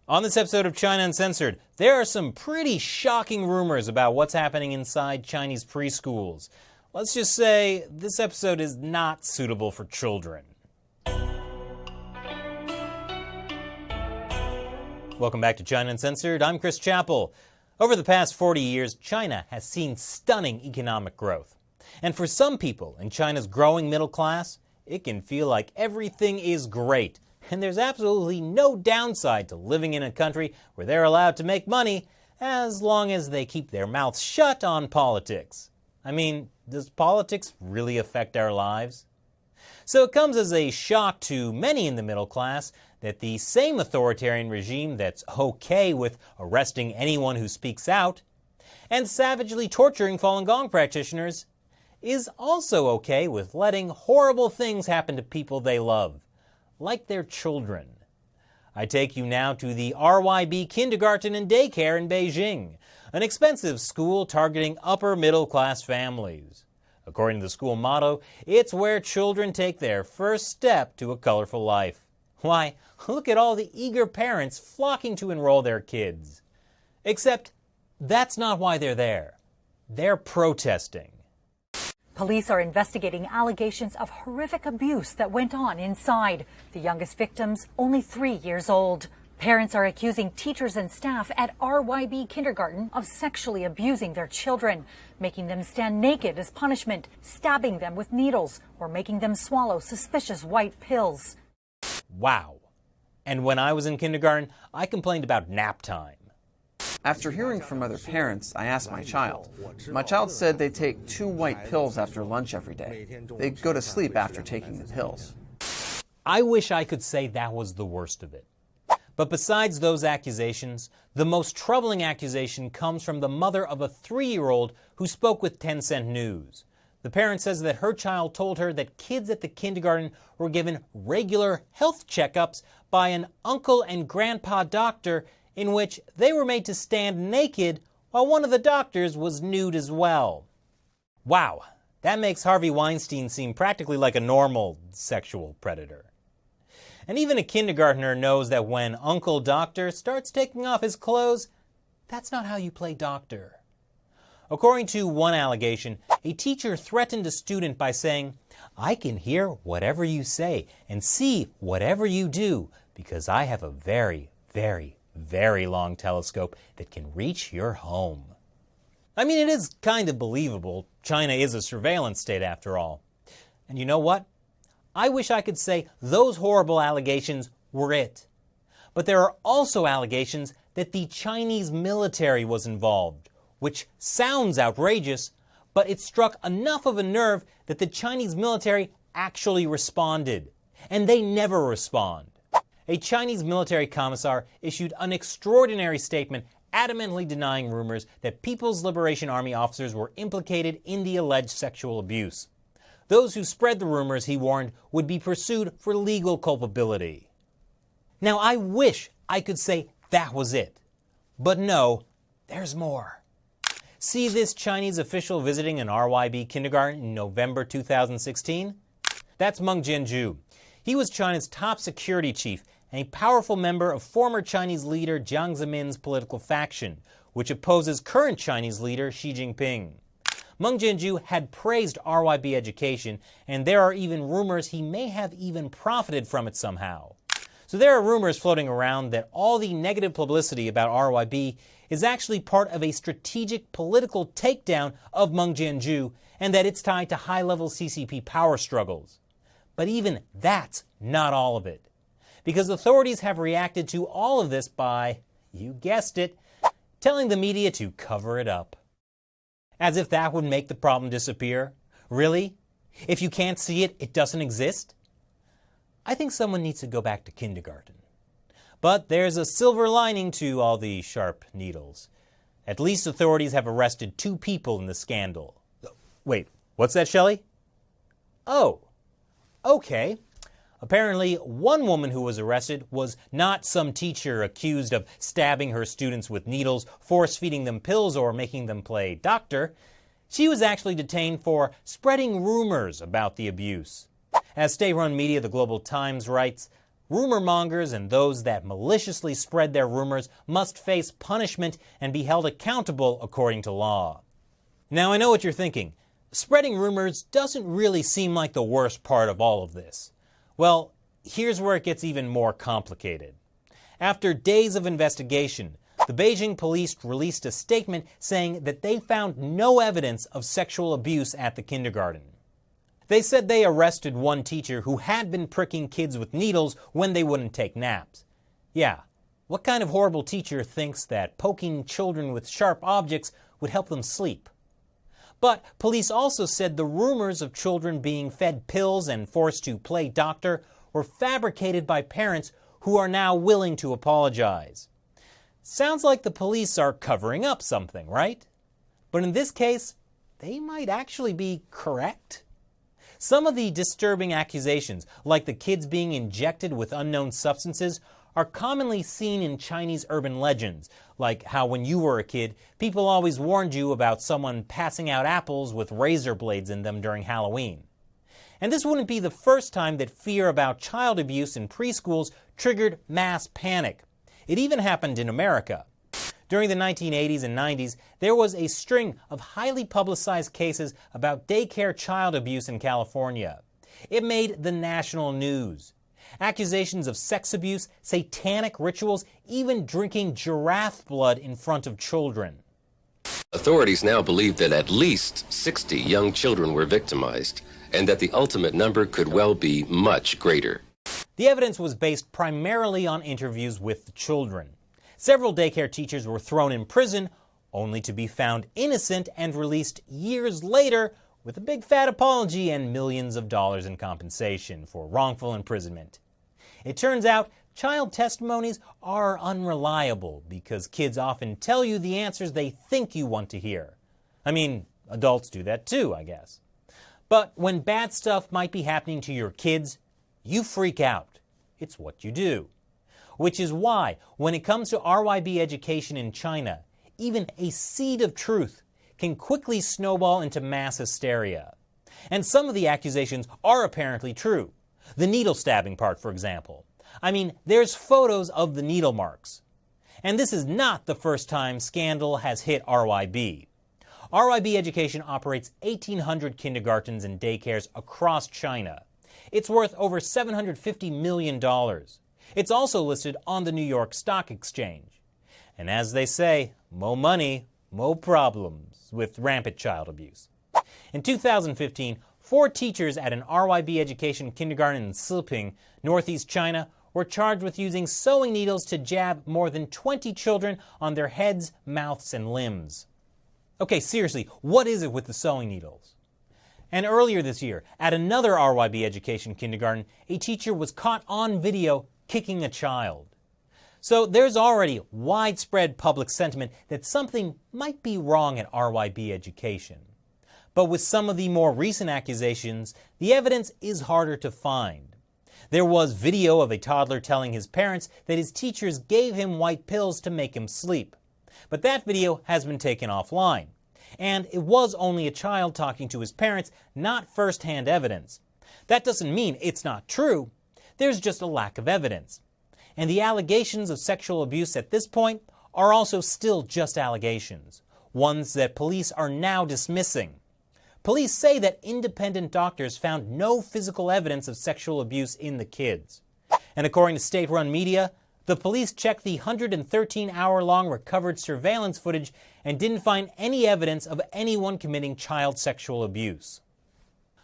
On this episode of China Uncensored, there are some pretty shocking rumors about what's happening inside Chinese preschools. Let's just say this episode is not suitable for children. Welcome back to China Uncensored. I'm Chris Chappell. Over the past 40 years, China has seen stunning economic growth. And for some people in China's growing middle class, it can feel like everything is great. And there's absolutely no downside to living in a country where they're allowed to make money as long as they keep their mouths shut on politics. I mean, does politics really affect our lives? So it comes as a shock to many in the middle class that the same authoritarian regime that's okay with arresting anyone who speaks out and savagely torturing Falun Gong practitioners is also okay with letting horrible things happen to people they love, like their children. I take you now to the RYB kindergarten and daycare in Beijing, an expensive school targeting upper middle class families. According to the school motto, it's where children take their first step to a colorful life. Why, look at all the eager parents flocking to enroll their kids. Except that's not why they're there. They're protesting. Police are investigating allegations of horrific abuse that went on inside. The youngest victims, only 3 years old. Parents are accusing teachers and staff at RYB kindergarten of sexually abusing their children, making them stand naked as punishment, stabbing them with needles, or making them swallow suspicious white pills. Wow. And when I was in kindergarten, I complained about nap time. After hearing from other parents, I asked my child. My child said they take 2 white pills after lunch every day. They go to sleep after taking the pills. I wish I could say that was the worst of it. But besides those accusations, the most troubling accusation comes from the mother of a 3-year-old who spoke with 10 Cent News. The parent says that her child told her that kids at the kindergarten were given regular health checkups by an uncle and grandpa doctor in which they were made to stand naked while one of the doctors was nude as well. Wow, that makes Harvey Weinstein seem practically like a normal sexual predator. And even a kindergartner knows that when Uncle Doctor starts taking off his clothes, that's not how you play doctor. According to one allegation, a teacher threatened a student by saying, "I can hear whatever you say and see whatever you do because I have a very, very, very long telescope that can reach your home." I mean, it is kind of believable. China is a surveillance state after all. And you know what? I wish I could say those horrible allegations were it. But there are also allegations that the Chinese military was involved, which sounds outrageous, but it struck enough of a nerve that the Chinese military actually responded. And they never respond. A Chinese military commissar issued an extraordinary statement adamantly denying rumors that People's Liberation Army officers were implicated in the alleged sexual abuse. Those who spread the rumors, he warned, would be pursued for legal culpability. Now, I wish I could say that was it. But no, there's more. See this Chinese official visiting an RYB kindergarten in November 2016? That's Meng Jianzhu. He was China's top security chief and a powerful member of former Chinese leader Jiang Zemin's political faction, which opposes current Chinese leader Xi Jinping. Meng Jianzhu had praised RYB education, and there are even rumors he may have even profited from it somehow. So there are rumors floating around that all the negative publicity about RYB is actually part of a strategic political takedown of Meng Jianzhu, and that it's tied to high-level CCP power struggles. But even that's not all of it, because authorities have reacted to all of this by, you guessed it, telling the media to cover it up. As if that would make the problem disappear. Really? If you can't see it, it doesn't exist? I think someone needs to go back to kindergarten. But there's a silver lining to all the sharp needles. At least authorities have arrested 2 people in the scandal. Wait, what's that, Shelley? Oh, okay. Apparently, one woman who was arrested was not some teacher accused of stabbing her students with needles, force-feeding them pills, or making them play doctor. She was actually detained for spreading rumors about the abuse. As state-run media The Global Times writes, Rumor mongers and those that maliciously spread their rumors must face punishment and be held accountable according to law. Now, I know what you're thinking. Spreading rumors doesn't really seem like the worst part of all of this. Well, here's where it gets even more complicated. After days of investigation, the Beijing police released a statement saying that they found no evidence of sexual abuse at the kindergarten. They said they arrested one teacher who had been pricking kids with needles when they wouldn't take naps. Yeah, what kind of horrible teacher thinks that poking children with sharp objects would help them sleep? But police also said the rumors of children being fed pills and forced to play doctor were fabricated by parents who are now willing to apologize. Sounds like the police are covering up something, right? But in this case, they might actually be correct. Some of the disturbing accusations, like the kids being injected with unknown substances, are commonly seen in Chinese urban legends, like how when you were a kid, people always warned you about someone passing out apples with razor blades in them during Halloween. And this wouldn't be the first time that fear about child abuse in preschools triggered mass panic. It even happened in America. During the 1980s and 90s, there was a string of highly publicized cases about daycare child abuse in California. It made the national news. Accusations of sex abuse, satanic rituals, even drinking giraffe blood in front of children. Authorities now believe that at least 60 young children were victimized, and that the ultimate number could well be much greater. The evidence was based primarily on interviews with the children. Several daycare teachers were thrown in prison, only to be found innocent and released years later with a big fat apology and millions of dollars in compensation for wrongful imprisonment. It turns out child testimonies are unreliable because kids often tell you the answers they think you want to hear. I mean, adults do that too, I guess. But when bad stuff might be happening to your kids, you freak out. It's what you do. Which is why, when it comes to RYB education in China, even a seed of truth can quickly snowball into mass hysteria. And some of the accusations are apparently true. The needle stabbing part, for example. I mean, there's photos of the needle marks. And this is not the first time scandal has hit RYB. RYB Education operates 1,800 kindergartens and daycares across China. It's worth over $750 million. It's also listed on the New York Stock Exchange. And as they say, mo money, mo problems with rampant child abuse. In 2015, 4 teachers at an RYB Education kindergarten in Siping, northeast China, were charged with using sewing needles to jab more than 20 children on their heads, mouths, and limbs. Okay, seriously, what is it with the sewing needles? And earlier this year, at another RYB Education kindergarten, a teacher was caught on video kicking a child. So there's already widespread public sentiment that something might be wrong at RYB Education. But with some of the more recent accusations, the evidence is harder to find. There was video of a toddler telling his parents that his teachers gave him white pills to make him sleep. But that video has been taken offline. And it was only a child talking to his parents, not first-hand evidence. That doesn't mean it's not true. There's just a lack of evidence. And the allegations of sexual abuse at this point are also still just allegations, ones that police are now dismissing. Police say that independent doctors found no physical evidence of sexual abuse in the kids. And according to state-run media, the police checked the 113-hour-long recovered surveillance footage and didn't find any evidence of anyone committing child sexual abuse.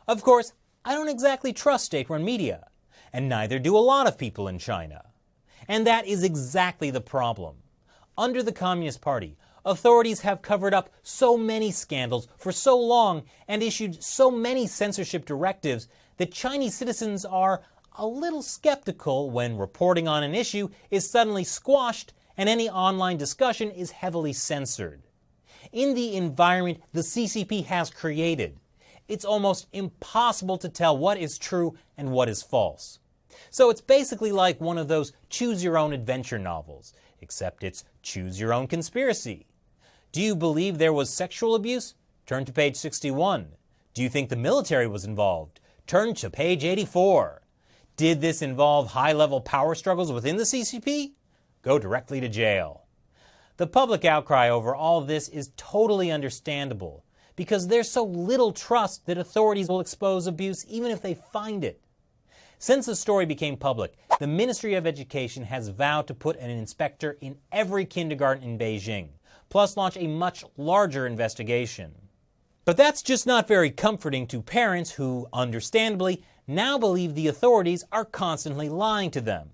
Of course, I don't exactly trust state-run media, and neither do a lot of people in China. And that is exactly the problem. Under the Communist Party, authorities have covered up so many scandals for so long and issued so many censorship directives that Chinese citizens are a little skeptical when reporting on an issue is suddenly squashed and any online discussion is heavily censored. In the environment the CCP has created, it's almost impossible to tell what is true and what is false. So it's basically like one of those choose-your-own-adventure novels, except it's choose-your-own-conspiracy. Do you believe there was sexual abuse? Turn to page 61. Do you think the military was involved? Turn to page 84. Did this involve high-level power struggles within the CCP? Go directly to jail. The public outcry over all of this is totally understandable because there's so little trust that authorities will expose abuse even if they find it. Since the story became public, the Ministry of Education has vowed to put an inspector in every kindergarten in Beijing, plus launch a much larger investigation. But that's just not very comforting to parents who, understandably, now believe the authorities are constantly lying to them.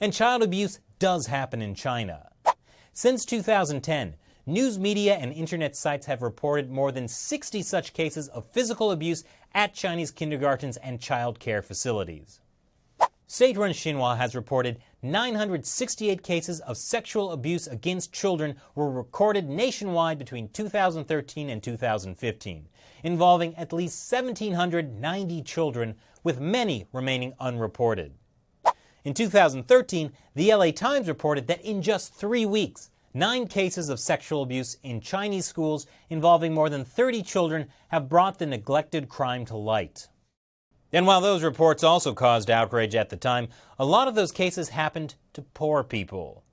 And child abuse does happen in China. Since 2010, news media and internet sites have reported more than 60 such cases of physical abuse at Chinese kindergartens and child care facilities. State-run Xinhua has reported 968 cases of sexual abuse against children were recorded nationwide between 2013 and 2015, involving at least 1,790 children, with many remaining unreported. In 2013, the LA Times reported that in just 3 weeks, 9 cases of sexual abuse in Chinese schools involving more than 30 children have brought the neglected crime to light. And while those reports also caused outrage at the time, a lot of those cases happened to poor people.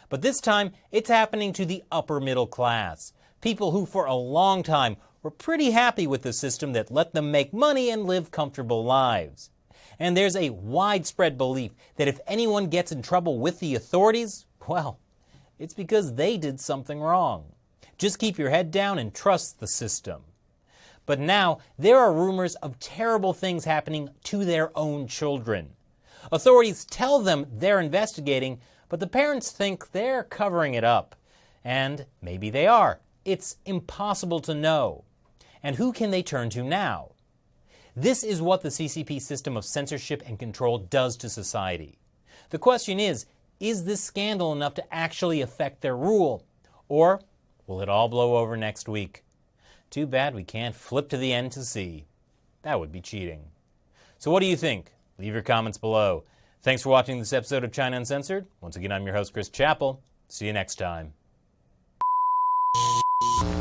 But this time, it's happening to the upper middle class, people who for a long time were pretty happy with the system that let them make money and live comfortable lives. And there's a widespread belief that if anyone gets in trouble with the authorities, well, it's because they did something wrong. Just keep your head down and trust the system. But now, there are rumors of terrible things happening to their own children. Authorities tell them they're investigating, but the parents think they're covering it up. And maybe they are. It's impossible to know. And who can they turn to now? This is what the CCP system of censorship and control does to society. The question is this scandal enough to actually affect their rule? Or will it all blow over next week? Too bad we can't flip to the end to see. That would be cheating. So what do you think? Leave your comments below. Thanks for watching this episode of China Uncensored. Once again, I'm your host, Chris Chappell. See you next time.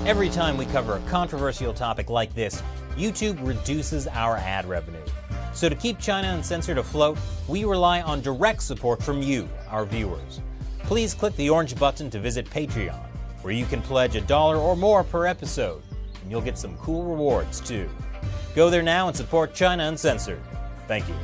Every time we cover a controversial topic like this, YouTube reduces our ad revenue. So to keep China Uncensored afloat, we rely on direct support from you, our viewers. Please click the orange button to visit Patreon, where you can pledge $1 or more per episode, and you'll get some cool rewards too. Go there now and support China Uncensored. Thank you.